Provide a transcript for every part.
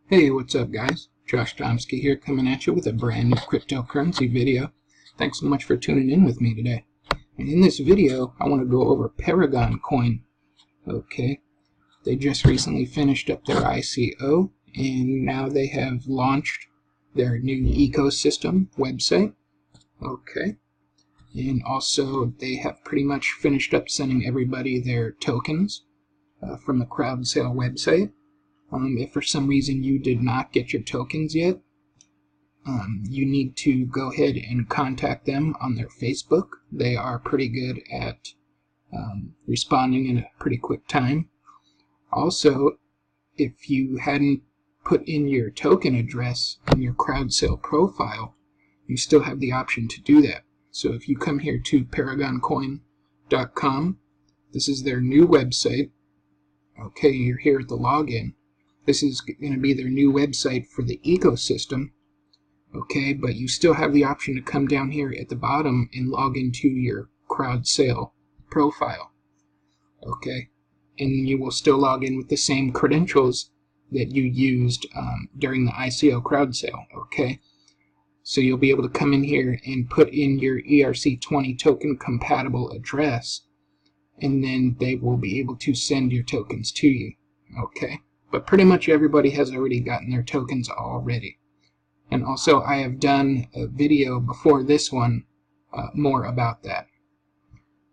Hey, what's up guys? Josh Domsky here coming at you with a brand new cryptocurrency video. Thanks so much for tuning in with me today. And in this video, I want to go over Paragoncoin. Okay, they just recently finished up their ICO and now they have launched their new ecosystem website. Okay, and also they have pretty much finished up sending everybody their tokens from the crowd sale website. If for some reason you did not get your tokens yet, you need to go ahead and contact them on their Facebook. They are pretty good at responding in a pretty quick time. Also, if you hadn't put in your token address in your crowd sale profile, you still have the option to do that. So if you come here to Paragoncoin.com, this is their new website. Okay, you're here at the login. This is going to be their new website for the ecosystem, okay, but you still have the option to come down here at the bottom and log into your crowd sale profile, okay, and you will still log in with the same credentials that you used during the ICO crowd sale, okay. So you'll be able to come in here and put in your ERC20 token compatible address, and then they will be able to send your tokens to you, okay. But pretty much everybody has already gotten their tokens already. And also I have done a video before this one more about that.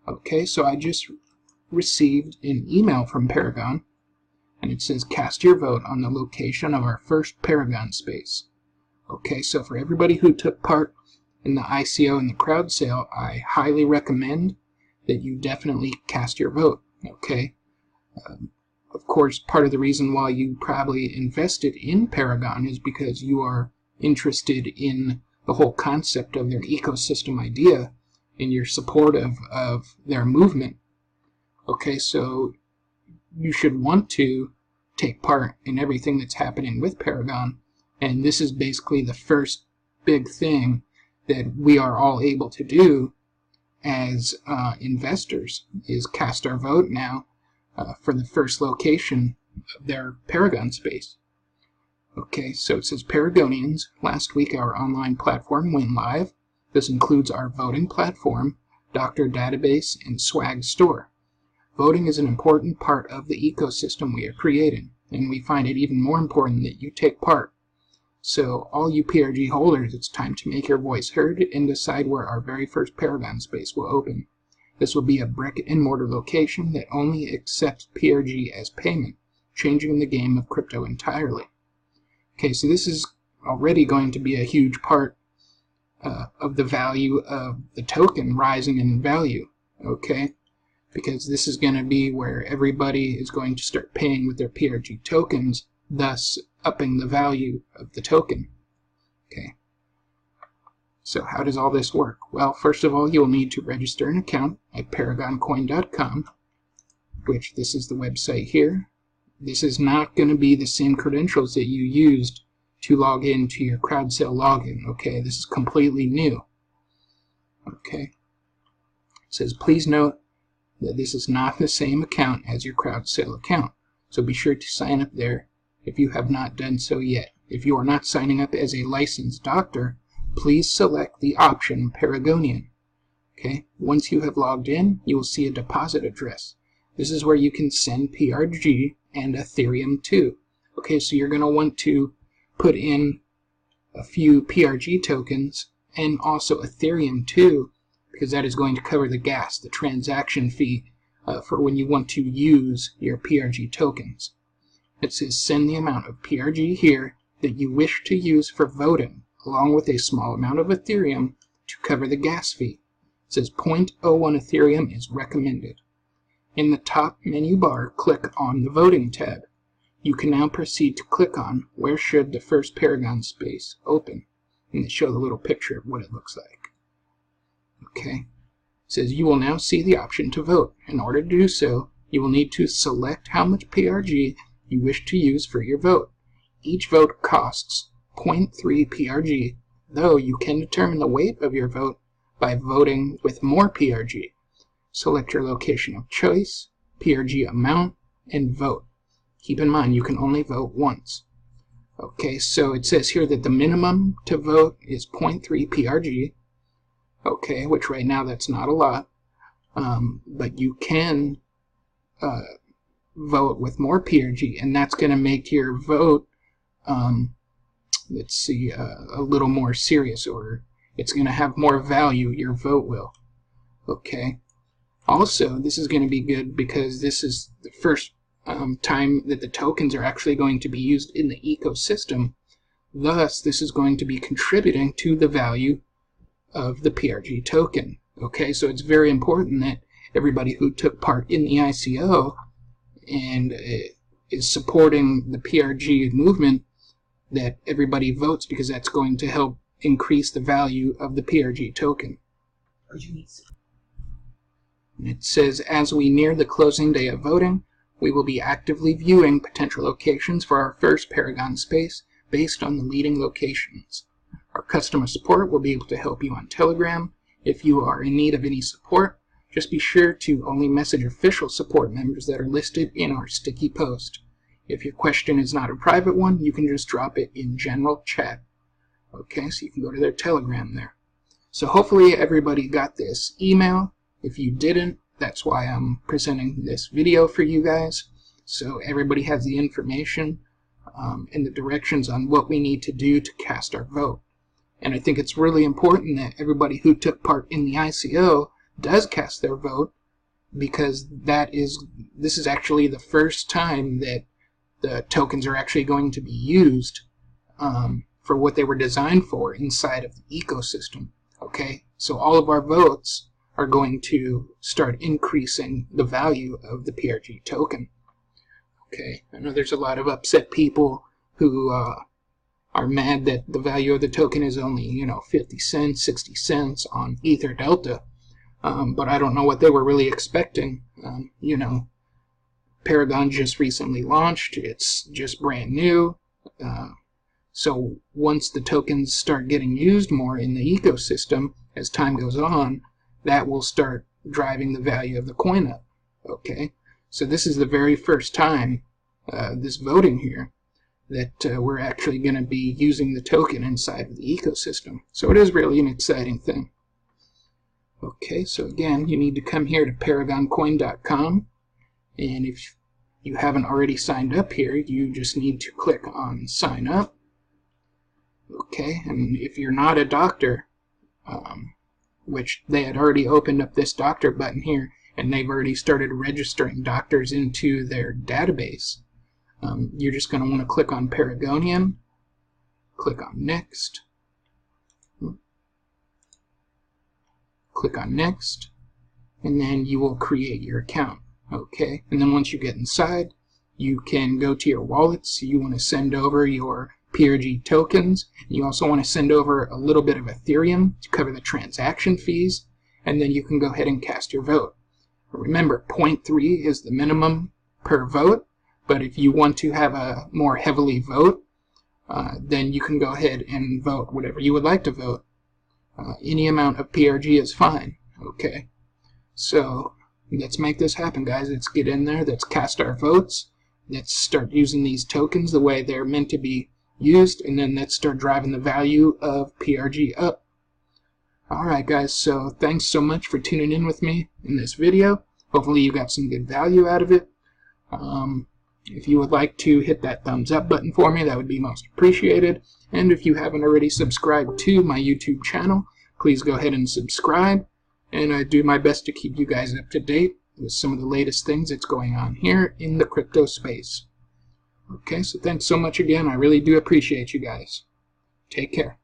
Okay, so I just received an email from Paragon, and it says cast your vote on the location of our first Paragon space. Okay, so for everybody who took part in the ICO and the crowd sale, I highly recommend that you definitely cast your vote. Okay. Of course, part of the reason why you probably invested in Paragon is because you are interested in the whole concept of their ecosystem idea and you're supportive of their movement. Okay, so you should want to take part in everything that's happening with Paragon, and this is basically the first big thing that we are all able to do as investors, is cast our vote now for the first location of their Paragon space. Okay, so it says Paragonians, last week our online platform went live. This includes our voting platform, Doctor Database, and Swag Store. Voting is an important part of the ecosystem we are creating, and we find it even more important that you take part. So all you PRG holders, it's time to make your voice heard and decide where our very first Paragon space will open. This will be a brick-and-mortar location that only accepts PRG as payment, changing the game of crypto entirely. Okay, so this is already going to be a huge part of the value of the token rising in value, okay? Because this is going to be where everybody is going to start paying with their PRG tokens, thus upping the value of the token, okay? So how does all this work? Well, first of all, you'll need to register an account at Paragoncoin.com, which this is the website here. This is not going to be the same credentials that you used to log into your crowd sale login, okay? This is completely new, okay? It says, please note that this is not the same account as your crowd sale account, so be sure to sign up there if you have not done so yet. If you are not signing up as a licensed doctor, please select the option Paragonian. Okay, once you have logged in, you will see a deposit address. This is where you can send PRG and Ethereum to. Okay, so you're going to want to put in a few PRG tokens and also Ethereum too, because that is going to cover the gas, the transaction fee for when you want to use your PRG tokens. It says send the amount of PRG here that you wish to use for voting, along with a small amount of Ethereum to cover the gas fee. It says 0.01 Ethereum is recommended. In the top menu bar, click on the Voting tab. You can now proceed to click on where should the first Paragon space open, and they show the little picture of what it looks like. Okay. It says you will now see the option to vote. In order to do so, you will need to select how much PRG you wish to use for your vote. Each vote costs 0.3 PRG, though you can determine the weight of your vote by voting with more PRG. Select your location of choice, PRG amount, and vote. Keep in mind you can only vote once. Okay, so it says here that the minimum to vote is 0.3 PRG. Okay, which right now that's not a lot, but you can vote with more PRG, and that's going to make your vote, let's see, a little more serious, or it's going to have more value, your vote will. Okay. Also, this is going to be good because this is the first time that the tokens are actually going to be used in the ecosystem. Thus, this is going to be contributing to the value of the PRG token. Okay, so it's very important that everybody who took part in the ICO and is supporting the PRG movement, that everybody votes, because that's going to help increase the value of the PRG token. It says, as we near the closing day of voting, we will be actively viewing potential locations for our first Paragon space based on the leading locations. Our customer support will be able to help you on Telegram. If you are in need of any support, just be sure to only message official support members that are listed in our sticky post. If your question is not a private one, you can just drop it in general chat. Okay, so you can go to their Telegram there. So hopefully everybody got this email. If you didn't, that's why I'm presenting this video for you guys, so everybody has the information and the directions on what we need to do to cast our vote. And I think it's really important that everybody who took part in the ICO does cast their vote, because this is actually the first time that the tokens are actually going to be used for what they were designed for inside of the ecosystem. Okay, so all of our votes are going to start increasing the value of the PRG token. Okay, I know there's a lot of upset people who are mad that the value of the token is only, 50 cents, 60 cents on Ether Delta, but I don't know what they were really expecting. Paragon just recently launched, it's just brand new, so once the tokens start getting used more in the ecosystem as time goes on, that will start driving the value of the coin up. Okay, so this is the very first time, this voting here, that we're actually going to be using the token inside of the ecosystem. So it is really an exciting thing. Okay, so again, you need to come here to Paragoncoin.com, and if you haven't already signed up here, you just need to click on sign up. Okay, and if you're not a doctor, which they had already opened up this doctor button here, and they've already started registering doctors into their database, you're just going to want to click on Paragonian, click on next, click on next, and then you will create your account. Okay, and then once you get inside, you can go to your wallets. You want to send over your PRG tokens. You also want to send over a little bit of Ethereum to cover the transaction fees, and then you can go ahead and cast your vote. Remember, 0.3 is the minimum per vote, but if you want to have a more heavily vote, then you can go ahead and vote whatever you would like to vote. Any amount of PRG is fine. Okay, so let's make this happen, guys. Let's get in there. Let's cast our votes. Let's start using these tokens the way they're meant to be used, and then let's start driving the value of PRG up. Alright guys, so thanks so much for tuning in with me in this video. Hopefully you got some good value out of it. If you would like to hit that thumbs up button for me, that would be most appreciated. And if you haven't already subscribed to my YouTube channel, please go ahead and subscribe. And I do my best to keep you guys up to date with some of the latest things that's going on here in the crypto space. Okay, so thanks so much again. I really do appreciate you guys. Take care.